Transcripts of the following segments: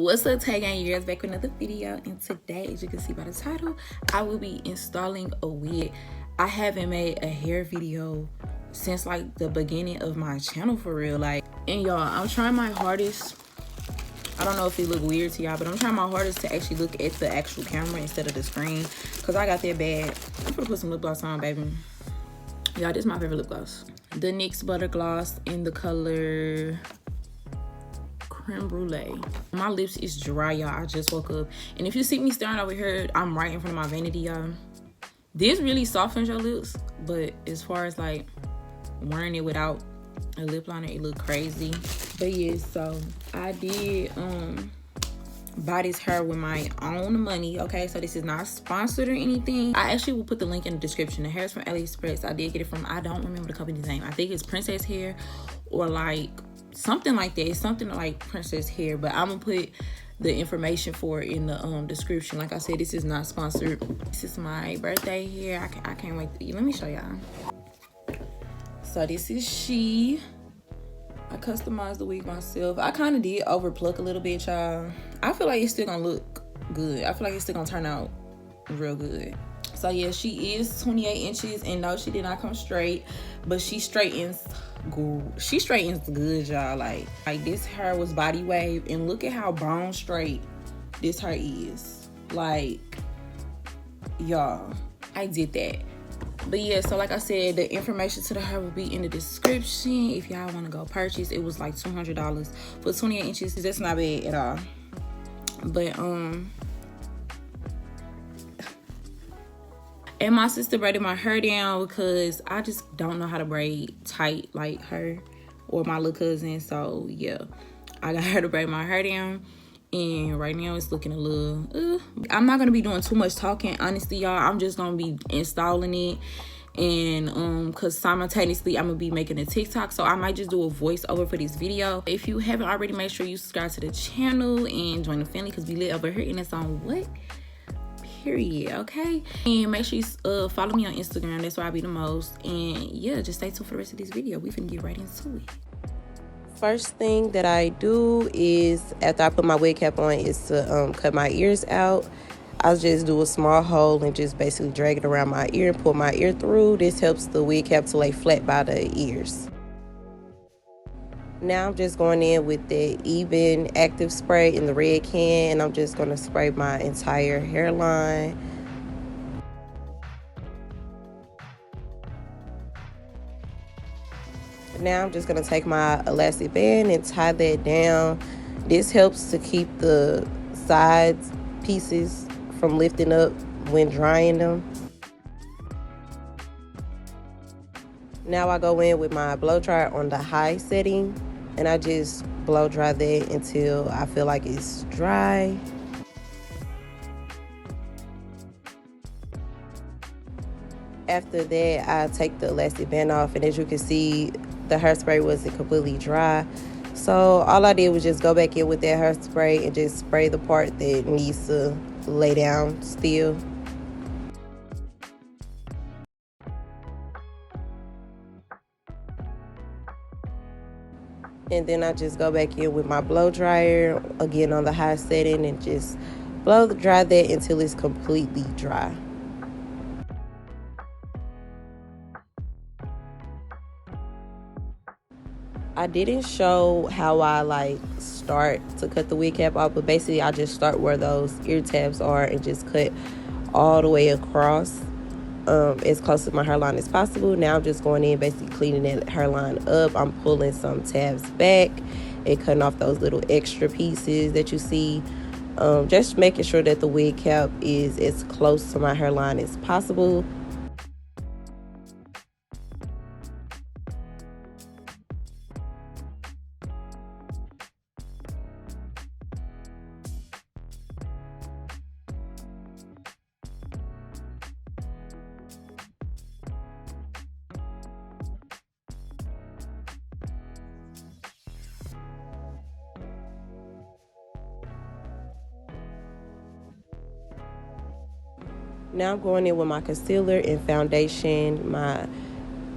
What's up, Tay Gang? You guys back with another video, and today, as you can see by the title, I will be installing a wig. I haven't made a hair video since like the beginning of my channel for real. And y'all, I'm trying my hardest. I don't know if it look weird to y'all, but I'm trying my hardest to actually look at the actual camera instead of the screen, because I got that bad. I'm gonna put some lip gloss on, baby. Y'all, this is my favorite lip gloss. The NYX Butter Gloss in the color Creme Brulee. My lips is dry, y'all. I just woke up, and if you see me staring over here, I'm right in front of my vanity, y'all. This really softens your lips, but as far as like wearing it without a lip liner, it look crazy. But yeah, so I did buy this hair with my own money. Okay, so this is not sponsored or anything. I actually will put the link in the description. The hair is from AliExpress. I did get it from, I don't remember the company's name. I think it's Princess Hair or like something like that. It's something like Princess Hair, but I'm gonna put the information for it in the description. Like I said, this is not sponsored. This is my birthday hair. I can't wait to, let me show y'all. So this is she. I customized the wig myself. I kind of did overpluck a little bit, y'all. I feel like it's still gonna look good. I feel like it's still gonna turn out real good. So yeah, she is 28 inches, and no, she did not come straight, but she straightens good. She straightens good, y'all. Like this hair was body wave, and look at how bone straight this hair is. Like, y'all, I did that. But yeah, so like I said, the information to the hair will be in the description if y'all want to go purchase. It was like $200 for 28 inches. That's not bad at all. But and my sister braided my hair down because I just don't know how to braid tight like her or my little cousin. So yeah, I got her to braid my hair down, and right now it's looking a little I'm not gonna be doing too much talking, honestly, y'all. I'm just gonna be installing it, and because simultaneously I'm gonna be making a TikTok, so I might just do a voiceover for this video. If you haven't already, make sure you subscribe to the channel and join the family, because we live over here and it's on what period, okay? And make sure you follow me on Instagram. That's where I be the most. And yeah, just stay tuned for the rest of this video. We finna get right into it. First thing that I do is, after I put my wig cap on, is to cut my ears out. I'll just do a small hole and just basically drag it around my ear and pull my ear through. This helps the wig cap to lay flat by the ears. Now I'm just going in with the Even Active Spray in the red can, and I'm just going to spray my entire hairline. Now I'm just going to take my elastic band and tie that down. This helps to keep the sides pieces from lifting up when drying them. Now I go in with my blow dryer on the high setting, and I just blow dry that until I feel like it's dry. After that, I take the elastic band off, and as you can see, the hairspray wasn't completely dry. So all I did was just go back in with that hairspray and just spray the part that needs to lay down still. And then I just go back in with my blow dryer, again on the high setting, and just blow dry that until it's completely dry. I didn't show how I start to cut the wig cap off, but basically I just start where those ear tabs are and just cut all the way across, as close to my hairline as possible. Now I'm just going in, basically cleaning that hairline up. I'm pulling some tabs back and cutting off those little extra pieces that you see, just making sure that the wig cap is as close to my hairline as possible. Now I'm going in with my concealer and foundation. My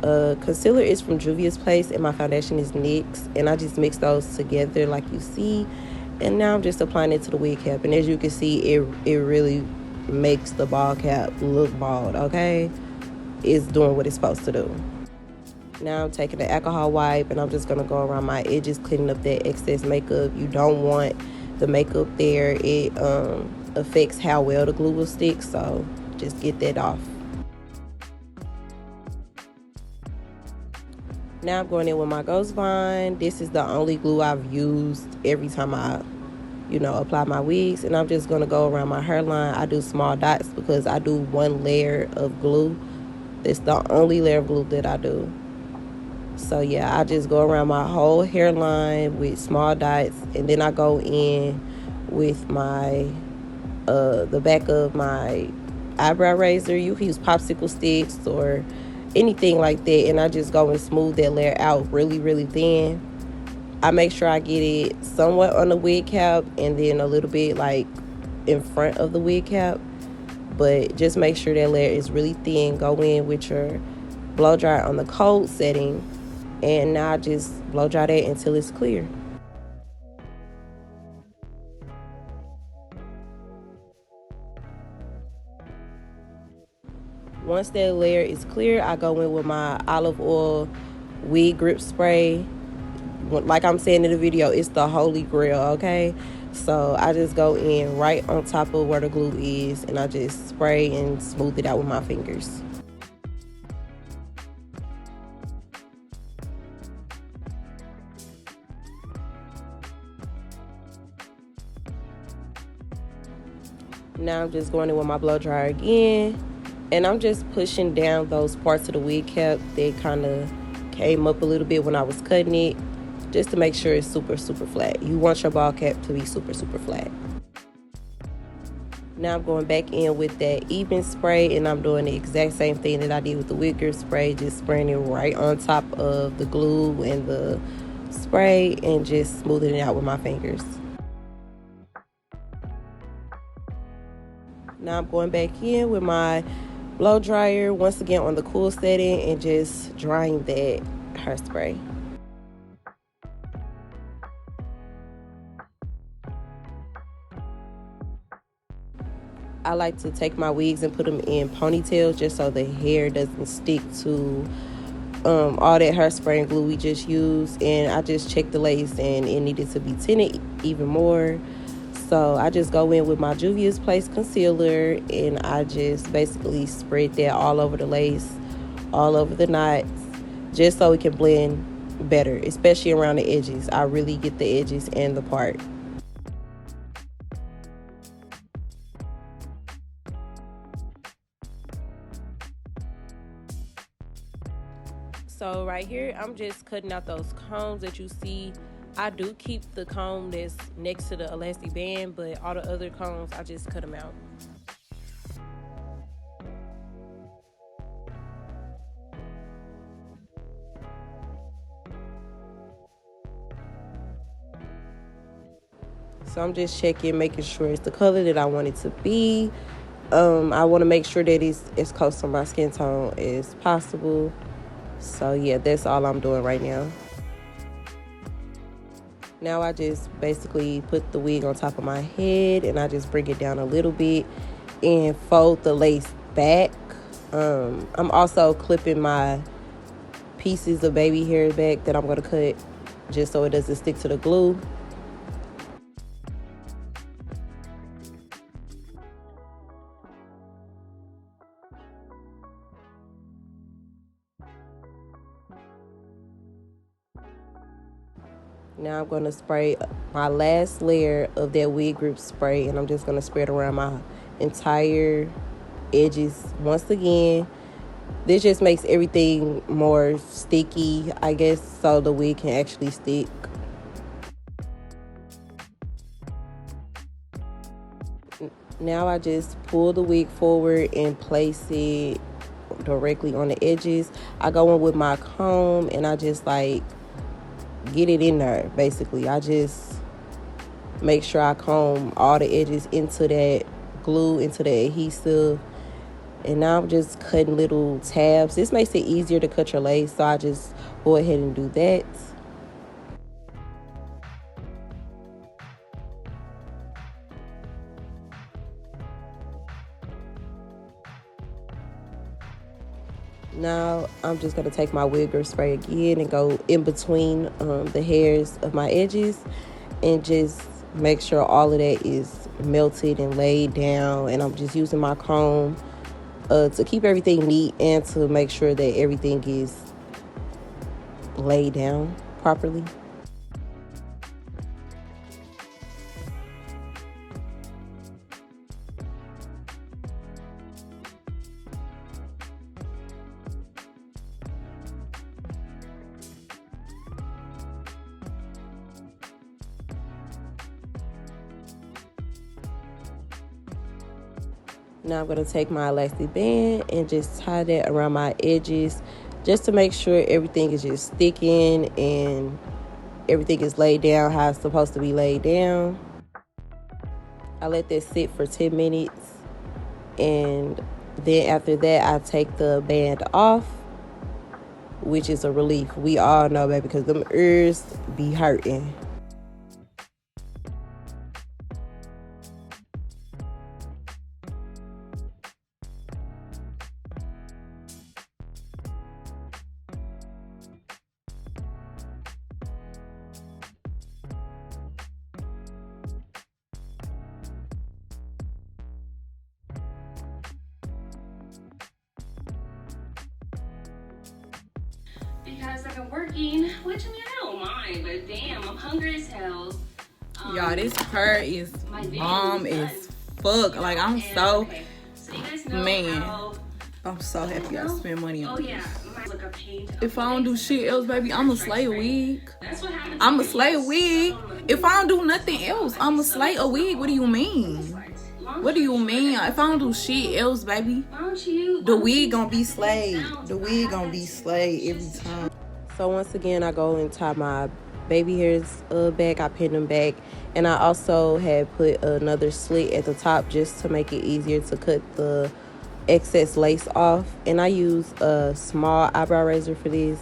concealer is from Juvia's Place, and my foundation is NYX, and I just mix those together like you see. And now I'm just applying it to the wig cap, and as you can see, it really makes the bald cap look bald. Okay, it's doing what it's supposed to do. Now I'm taking the alcohol wipe and I'm just gonna go around my edges, cleaning up that excess makeup. You don't want the makeup there. It affects how well the glue will stick, so just get that off. Now I'm going in with my Ghost Bond. This is the only glue I've used every time I apply my wigs, and I'm just gonna go around my hairline. I do small dots because I do one layer of glue. It's the only layer of glue that I do. So yeah, I just go around my whole hairline with small dots, and then I go in with my the back of my eyebrow razor. You can use popsicle sticks or anything like that, and I just go and smooth that layer out really, really thin. I make sure I get it somewhat on the wig cap and then a little bit like in front of the wig cap, but just make sure that layer is really thin. Go in with your blow dryer on the cold setting, and now I just blow dry that until it's clear. Once that layer is clear, I go in with my olive oil wig grip spray. Like I'm saying in the video, it's the holy grail, okay? So I just go in right on top of where the glue is, and I just spray and smooth it out with my fingers. Now I'm just going in with my blow dryer again, and I'm just pushing down those parts of the wig cap that kind of came up a little bit when I was cutting it, just to make sure it's super, super flat. You want your bald cap to be super, super flat. Now I'm going back in with that even spray, and I'm doing the exact same thing that I did with the wig grip spray, just spraying it right on top of the glue and the spray and just smoothing it out with my fingers. Now I'm going back in with my blow dryer, once again on the cool setting, and just drying that hairspray. I like to take my wigs and put them in ponytails just so the hair doesn't stick to all that hairspray and glue we just used. And I just checked the lace and it needed to be tinted even more. So I just go in with my Juvia's Place concealer, and I just basically spread that all over the lace, all over the knots, just so it can blend better, especially around the edges. I really get the edges and the part. So right here, I'm just cutting out those combs that you see. I do keep the comb that's next to the elastic band, but all the other combs, I just cut them out. So I'm just checking, making sure it's the color that I want it to be. I want to make sure that it's as close to my skin tone as possible. So yeah, that's all I'm doing right now. Now I just basically put the wig on top of my head, and I just bring it down a little bit and fold the lace back. I'm also clipping my pieces of baby hair back that I'm going to cut just so it doesn't stick to the glue. Now I'm going to spray my last layer of that wig grip spray, and I'm just going to spread around my entire edges once again. This just makes everything more sticky, I guess, so the wig can actually stick. Now I just pull the wig forward and place it directly on the edges. I go in with my comb and I just like get it in there. Basically, I just make sure I comb all the edges into that glue, into the adhesive. And now I'm just cutting little tabs. This makes it easier to cut your lace, so I just go ahead and do that. Now I'm just going to take my wigger spray again and go in between the hairs of my edges and just make sure all of that is melted and laid down. And I'm just using my comb to keep everything neat and to make sure that everything is laid down properly. Now I'm going to take my elastic band and just tie that around my edges just to make sure everything is just sticking and everything is laid down how it's supposed to be laid down. I let that sit for 10 minutes and then after that I take the band off, which is a relief. We all know, baby, because them ears be hurting. Because I've been working, which I mean I don't mind, but damn, I'm hungry as hell. Y'all, this hair is bomb as fuck. Like, I'm so, okay. So you guys know man, how, I'm so happy I spend money on oh this. yeah, look, I paid If I don't do shit else, baby, I'ma slay a wig. That's what happens. I'ma slay a wig. If I don't do nothing else, I'ma slay a wig. What do you mean? What do you mean? If I don't do shit else, baby, the wig gonna be slayed. The wig gonna be slayed every time. So once again, I go and tie my baby hairs back. I pin them back. And I also had put another slit at the top just to make it easier to cut the excess lace off. And I use a small eyebrow razor for this.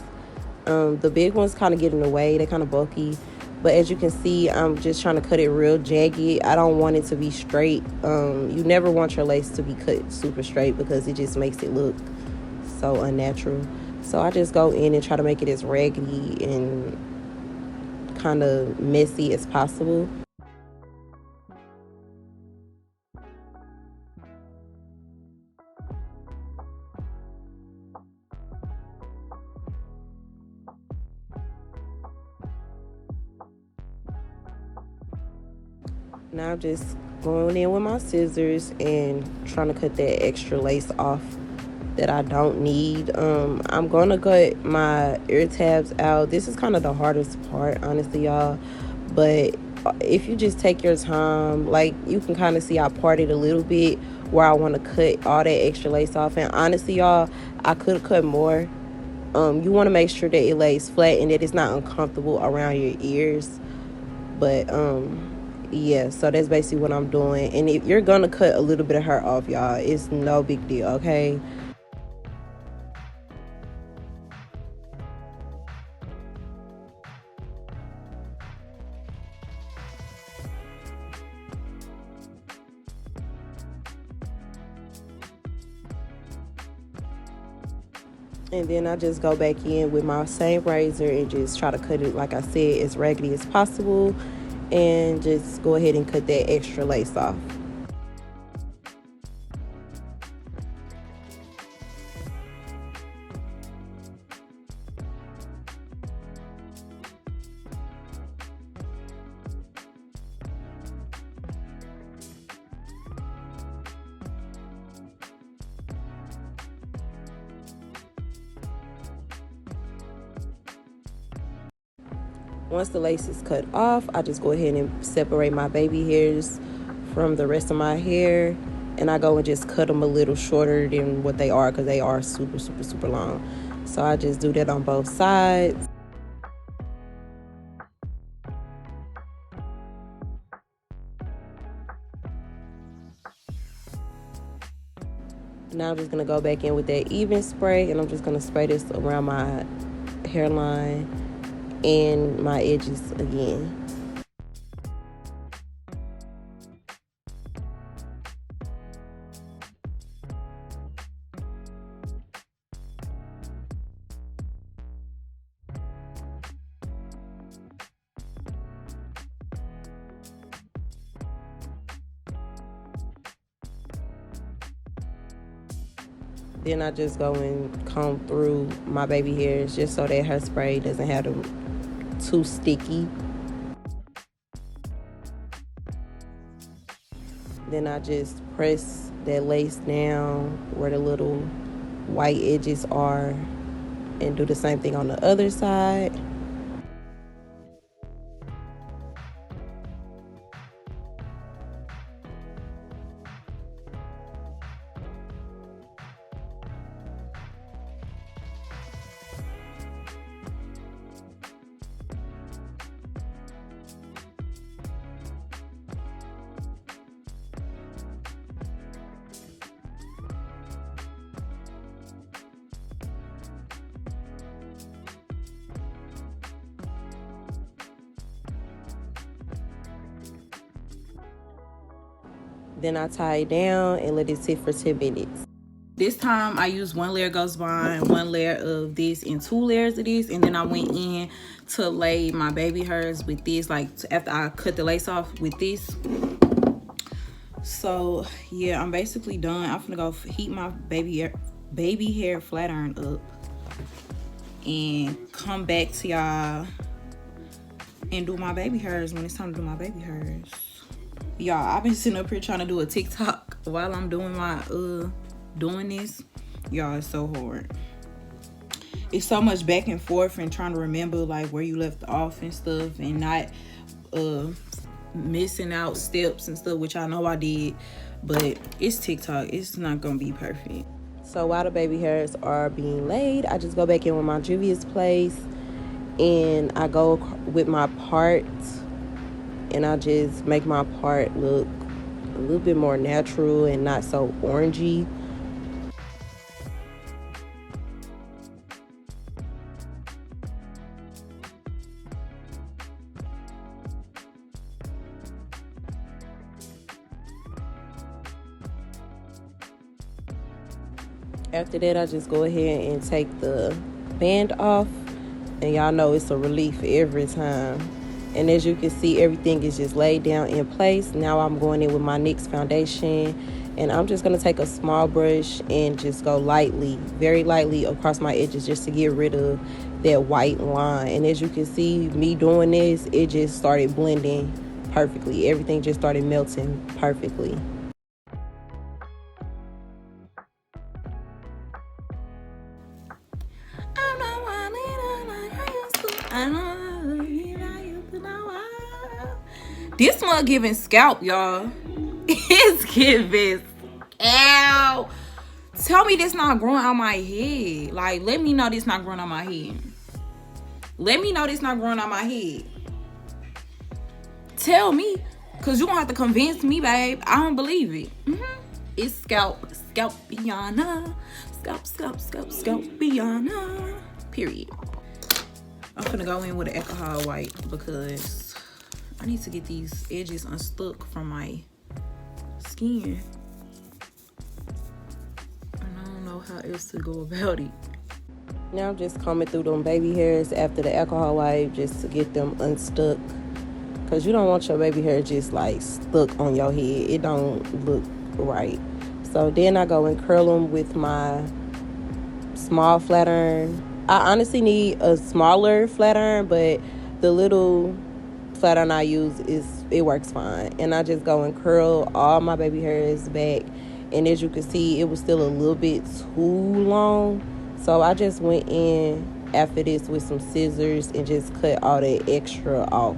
The big ones kind of get in the way. They're kind of bulky. But as you can see, I'm just trying to cut it real jagged. I don't want it to be straight. You never want your lace to be cut super straight because it just makes it look so unnatural. So I just go in and try to make it as raggedy and kind of messy as possible. Now I'm just going in with my scissors and trying to cut that extra lace off that I don't need. I'm gonna cut my ear tabs out. This is kind of the hardest part, honestly, y'all. But if you just take your time, like, you can kind of see I parted a little bit where I want to cut all that extra lace off. And honestly, y'all, I could have cut more. You want to make sure that it lays flat and that it's not uncomfortable around your ears. But yeah, so that's basically what I'm doing. And if you're gonna cut a little bit of hair off, y'all, it's no big deal, okay? And then I just go back in with my same razor and just try to cut it, like I said, as raggedy as possible. And just go ahead and cut that extra lace off. Once the lace is cut off, I just go ahead and separate my baby hairs from the rest of my hair. And I go and just cut them a little shorter than what they are because they are super, super, super long. So I just do that on both sides. Now I'm just going to go back in with that even spray. And I'm just going to spray this around my hairline and my edges again. Then I just go and comb through my baby hairs just so that hairspray doesn't have them too sticky. Then I just press that lace down where the little white edges are and do the same thing on the other side. Then I tie it down and let it sit for 10 minutes. This time I used 1 layer Ghost Bond, 1 layer of this, and 2 layers of this. And then I went in to lay my baby hairs with this, like after I cut the lace off with this. So yeah, I'm basically done. I'm gonna go heat my baby hair flat iron up and come back to y'all and do my baby hairs when it's time to do my baby hairs. Y'all, I've been sitting up here trying to do a TikTok while I'm doing my doing this. Y'all, it's so hard. It's so much back and forth and trying to remember like where you left off and stuff, and not missing out steps and stuff, which I know I did, but it's TikTok. It's not gonna be perfect. So while the baby hairs are being laid, I just go back in with my Juvia's Place and I go with my part and I just make my part look a little bit more natural and not so orangey. After that, I just go ahead and take the band off, and y'all know it's a relief every time. And as you can see, everything is just laid down in place. Now I'm going in with my NYX foundation, and I'm just going to take a small brush and just go lightly, very lightly across my edges just to get rid of that white line. And as you can see, me doing this, it just started blending perfectly. Everything just started melting perfectly. This one giving scalp, y'all. It's giving scalp. Tell me this not growing out my head. Like, let me know this not growing out my head. Let me know this not growing out my head. Tell me, because you're going to have to convince me, babe. I don't believe it. It's scalp. Scalpiana. Scalpiana. Period. I'm gonna go in with an alcohol white because I need to get these edges unstuck from my skin. And I don't know how else to go about it. Now I'm just combing through them baby hairs after the alcohol wipe just to get them unstuck. Because you don't want your baby hair just like stuck on your head. It don't look right. So then I go and curl them with my small flat iron. I honestly need a smaller flat iron, but the little flat iron I use, it works fine. And I just go and curl all my baby hairs back. And as you can see, it was still a little bit too long. So I just went in after this with some scissors and just cut all that extra off.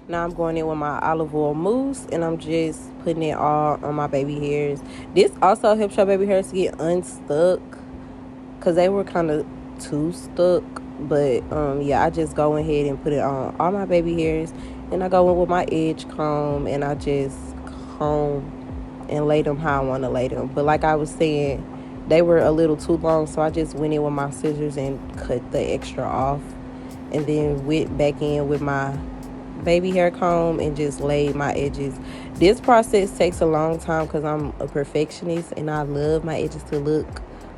Now I'm going in with my olive oil mousse and I'm just putting it all on my baby hairs. This also helps your baby hairs to get unstuck because they were kind of too stuck. But yeah, I just go ahead and put it on all my baby hairs. And I go in with my edge comb and I just comb and lay them how I want to lay them. But like I was saying, they were a little too long, so I just went in with my scissors and cut the extra off. And then went back in with my baby hair comb and just laid my edges. This process takes a long time because I'm a perfectionist and I love my edges to look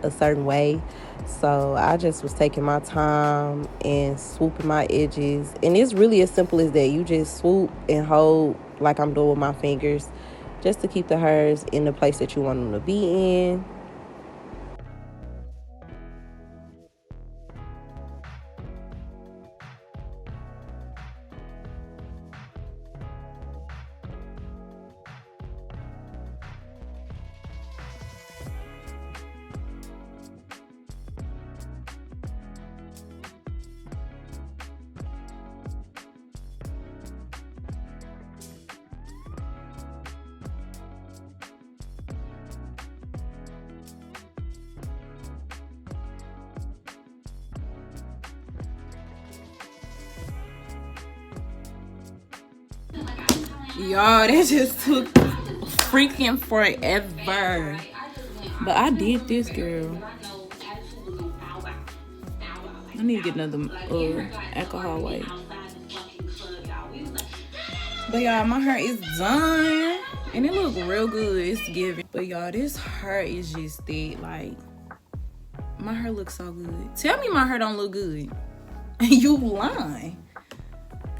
a certain way. So I just was taking my time and swooping my edges. And it's really as simple as that. You just swoop and hold like I'm doing with my fingers just to keep the hairs in the place that you want them to be in. Y'all, that just took freaking forever. But I did this, girl. I need to get another alcohol wipe. But y'all, my hair is done. And it look real good. It's giving. But y'all, this hair is just thick. Like, my hair looks so good. Tell me my hair don't look good. You lying.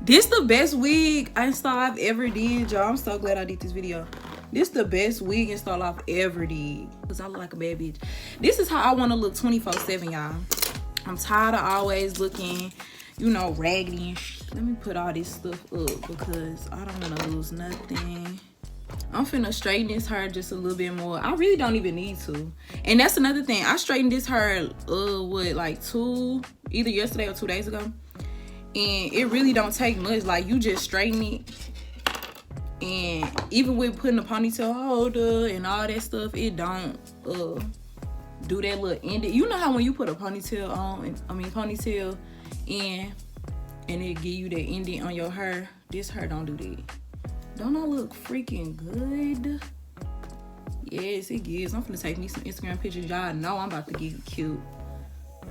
This the best wig install I've ever did, y'all. I'm so glad I did this video. This the best wig install I've ever did. Cause I look like a bad bitch. This is how I want to look 24/7, y'all. I'm tired of always looking, you know, raggedy and Let me put all this stuff up because I don't want to lose nothing. I'm finna straighten this hair just a little bit more. I really don't even need to. And that's another thing. I straightened this hair, like either yesterday or 2 days ago. And it really don't take much. Like, you just straighten it. And even with putting a ponytail holder and all that stuff, it don't do that little ending. You know how when you put a ponytail on, ponytail in, and it give you that ending on your hair? This hair don't do that. Don't I look freaking good? Yes, it gives. I'm finna take me some Instagram pictures. Y'all know I'm about to get cute.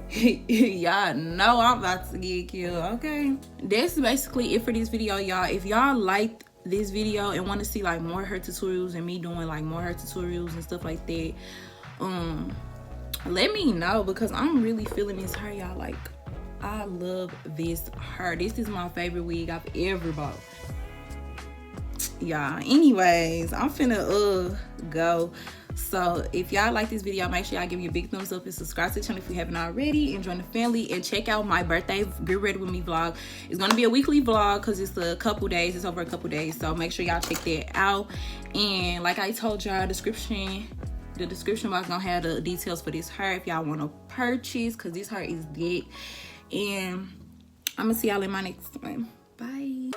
Y'all know I'm about to get cute, okay? That's basically it for this video, y'all. If y'all liked this video and want to see like more hair tutorials and me doing like more hair tutorials and stuff like that, let me know because I'm really feeling this hair, y'all. Like, I love this hair. This is my favorite wig I've ever bought. Y'all, anyways, I'm finna go. So if y'all like this video, make sure y'all give me a big thumbs up and subscribe to the channel if you haven't already, and join the family, and check out my birthday get ready with me vlog. It's gonna be a weekly vlog because it's a couple days. It's over a couple days, so make sure y'all check that out. And like I told y'all, the description box gonna have the details for this hair if y'all want to purchase, because this hair is dead. And I'm gonna see y'all in my next one. Bye.